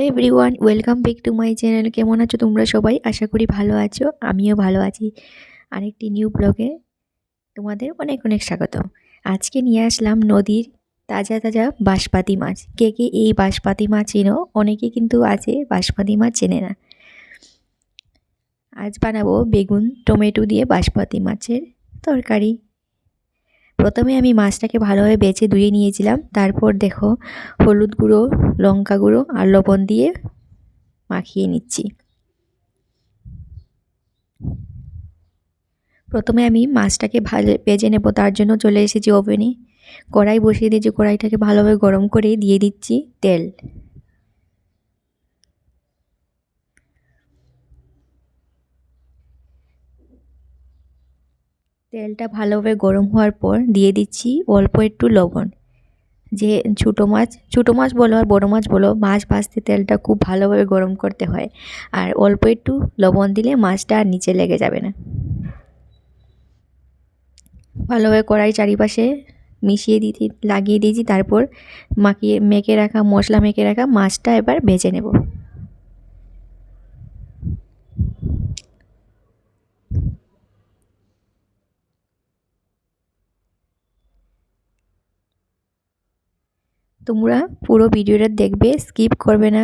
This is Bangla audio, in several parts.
Everyone, welcome back to my channel. কেমন আছো তোমরা সবাই? আশা করি ভালো আছো, আমিও ভালো আছি। আরেকটি নিউ ব্লগে তোমাদের অনেক অনেক স্বাগত। আজকে নিয়ে আসলাম নদীর তাজা তাজা বাঁশপাতি মাছ। কে কে এই বাঁশপাতি মাছ চেনো? অনেকে কিন্তু আছে বাঁশপাতি মাছ চেনে না। আজ বানাবো বেগুন টমেটো দিয়ে বাঁশপাতি মাছের তরকারি। প্রথমে আমি মাছটাকে ভালোভাবে বেছে ধুয়ে নিয়েছিলাম। তারপর দেখো হলুদ গুঁড়ো, লঙ্কা গুঁড়ো আর লবণ দিয়ে মাখিয়ে নিচ্ছি। প্রথমে আমি মাছটাকে ভেজে নেব, তার জন্য চলে এসেছি ওভেনে। কড়াই বসিয়ে দিয়েছি, কড়াইটাকে ভালোভাবে গরম করে দিয়ে দিচ্ছি তেল। তেলটা ভালোভাবে গরম হওয়ার পর দিয়ে দিচ্ছি অল্প একটু লবণ। যে ছোটো মাছ বলো আর বড়ো মাছ বলো, মাছ ভাজতে তেলটা খুব ভালোভাবে গরম করতে হয়। আর অল্প একটু লবণ দিলে মাছটা আর নিচে লেগে যাবে না। ভালোভাবে কড়াই চারিপাশে লাগিয়ে দিয়েছি। তারপর মেখে রাখা মাছটা এবার ভেজে নেব। তোমরা পুরো ভিডিওটা দেখবে, স্কিপ করবে না,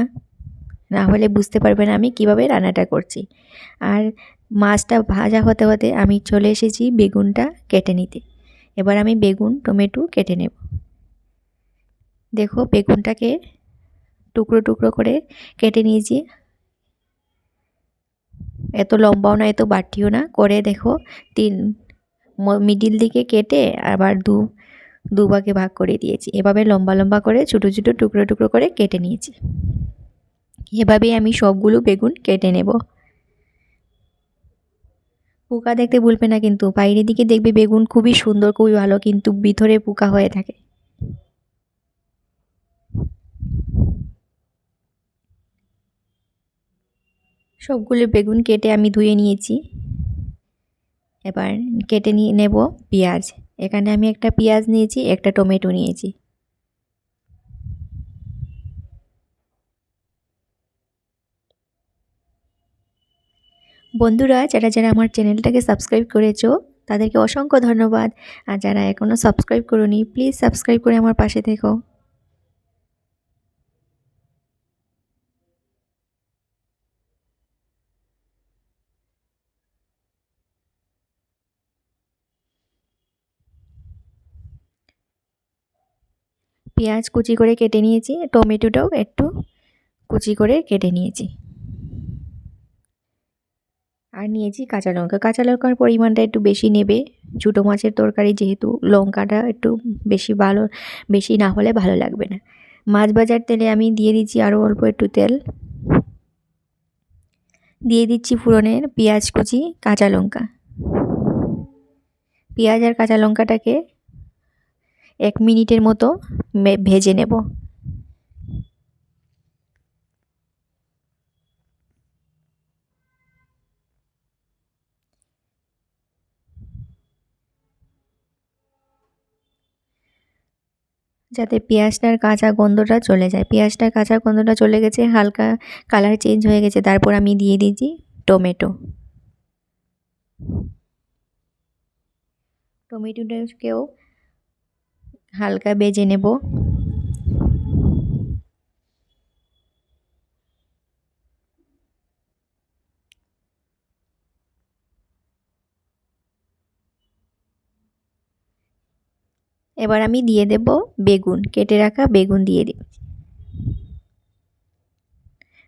না হলে বুঝতে পারবে না আমি কিভাবে রান্নাটা করছি। আর মাছটা ভাজা হতে হতে আমি চলে এসেছি বেগুনটা কেটে নিতে। এবার আমি বেগুন টমেটো কেটে নেব। দেখো বেগুনটাকে টুকরো টুকরো করে কেটে নিয়েছি। এত লম্বাও না এত বাটিও না করে, দেখো মিডিল দিকে কেটে আবার দুভাগে ভাগ করে দিয়েছি। এভাবে লম্বা লম্বা করে ছোটো ছোটো টুকরো টুকরো করে কেটে নিয়েছি। এভাবেই আমি সবগুলো বেগুন কেটে নেব। পোকা দেখতে ভুলবে না কিন্তু, বাইরের দিকে দেখবে বেগুন খুবই সুন্দর, খুবই ভালো, কিন্তু ভিতরে পোকা হয়ে থাকে। সবগুলো বেগুন কেটে আমি ধুয়ে নিয়েছি। এবার কেটে নিয়ে নেব পেঁয়াজ। এখানে আমি একটা পেঁয়াজ নিয়েছি, একটা টমেটো নিয়েছি। বন্ধুরা, যারা যারা আমার চ্যানেলটাকে সাবস্ক্রাইব করেছো তাদেরকে অসংখ্য ধন্যবাদ। আর যারা এখনও সাবস্ক্রাইব করোনি, প্লিজ সাবস্ক্রাইব করে আমার পাশে থেকো। পেঁয়াজ কুচি করে কেটে নিয়েছি, টমেটোটাও একটু কুচি করে কেটে নিয়েছি। আর নিয়েছি কাঁচা লঙ্কা। কাঁচা লঙ্কার পরিমাণটা একটু বেশি নেবে, ছোটো মাছের তরকারি যেহেতু লঙ্কাটা একটু বেশি না হলে ভালো লাগবে না। মাছ ভাজার তেলে আমি দিয়ে দিচ্ছি আরও অল্প একটু তেল। দিয়ে দিচ্ছি ফোড়নের পেঁয়াজ কুচি, কাঁচা লঙ্কা। পেঁয়াজ আর কাঁচা লঙ্কাটাকে 1 মিনিটের মতো ভেজে নেব। যাতে পেঁয়াজটার কাঁচা গন্ধটা চলে যায়। পেঁয়াজটার কাঁচা গন্ধটা চলে গেছে, হালকা কালার চেঞ্জ হয়ে গেছে। তারপর আমি দিয়ে দিচ্ছি টমেটোটাকেও হালকা ভেজে নেব। এবার আমি দিয়ে দেব বেগুন, কেটে রাখা বেগুন দিয়ে দিই।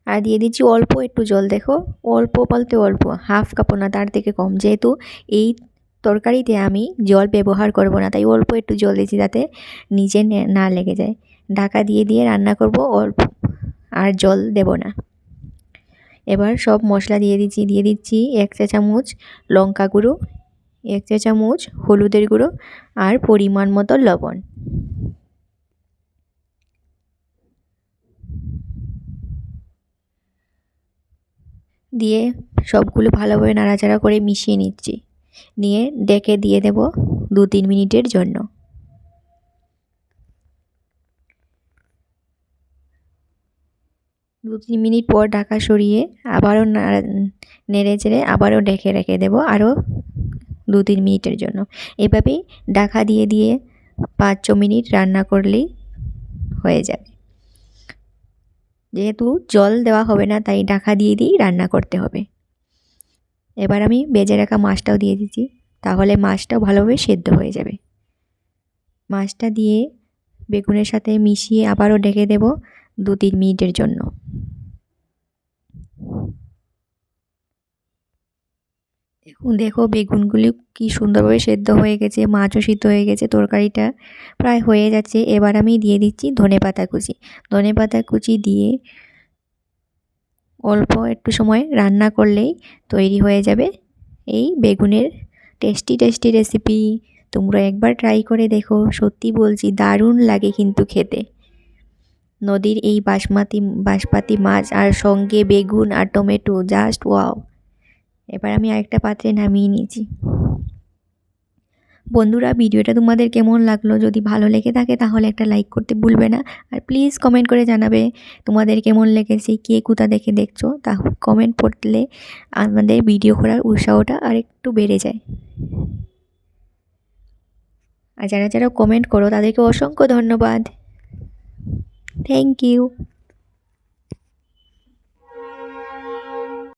আর দিয়ে দিচ্ছি অল্প একটু জল। দেখো অল্প বলতে অল্প, হাফ কাপও না, তার থেকে কম, যেহেতু এই তরকারিতে আমি জল ব্যবহার করব না, তাই অল্প একটু জল দিচ্ছি যাতে নিচে না লেগে যায়। ঢাকা দিয়ে দিয়ে রান্না করব অল্প, আর জল দেব না। এবার সব মশলা দিয়ে দিচ্ছি 1 চা চামচ লঙ্কা গুঁড়ো, 1 চা চামচ হলুদের গুঁড়ো আর পরিমাণ মতো লবণ। দিয়ে সবগুলো ভালোভাবে নাড়াচাড়া করে মিশিয়ে নিচ্ছি। নিয়ে ডেকে দিয়ে দেব 2-3 মিনিটের জন্য। 2-3 মিনিট পর ঢাকা সরিয়ে আবারও নেড়ে চেড়ে আবারও ঢেকে রেখে দেবো আরও 2-3 মিনিটের জন্য। এভাবেই ঢাকা দিয়ে দিয়ে 5-6 মিনিট রান্না করলেই হয়ে যাবে। যেহেতু জল দেওয়া হবে না তাই ঢাকা দিয়ে দিয়েই রান্না করতে হবে। এবার আমি ভেজে রাখা মাছটাও দিয়ে দিচ্ছি, তাহলে মাছটাও ভালোভাবে সেদ্ধ হয়ে যাবে। মাছটা দিয়ে বেগুনের সাথে মিশিয়ে আবারও ঢেকে দেব 2-3 মিনিটের জন্য। দেখো বেগুনগুলি কি সুন্দরভাবে সেদ্ধ হয়ে গেছে, মাছও সিদ্ধ হয়ে গেছে, তরকারিটা প্রায় হয়ে যাচ্ছে। এবার আমি দিয়ে দিচ্ছি ধনেপাতা কুচি। ধনেপাতা কুচি দিয়ে অল্প একটু সময় রান্না করলেই তৈরি হয়ে যাবে এই বেগুনের টেস্টি টেস্টি রেসিপি। তোমরা একবার ট্রাই করে দেখো, সত্যি বলছি দারুণ লাগে কিন্তু খেতে। নদীর এই বাঁশপাতি মাছ আর সঙ্গে বেগুন আর টমেটো, জাস্ট ওয়াও। এবার আমি আরেকটা পাত্রে নামিয়ে নিয়েছি। বন্ধুরা, ভিডিওটা তোমাদের কেমন লাগলো? যদি ভালো লেগে থাকে তাহলে একটা লাইক করতে ভুলবে না। আর প্লিজ কমেন্ট করে জানাবে তোমাদের কেমন লেগেছে, কে কোথা দেখে দেখছো। তা কমেন্ট পড়লে আমাদের ভিডিও করার উৎসাহটা আরেকটু বেড়ে যায়। আর যারা যারা কমেন্ট করো তাদেরকে অসংখ্য ধন্যবাদ। Thank you.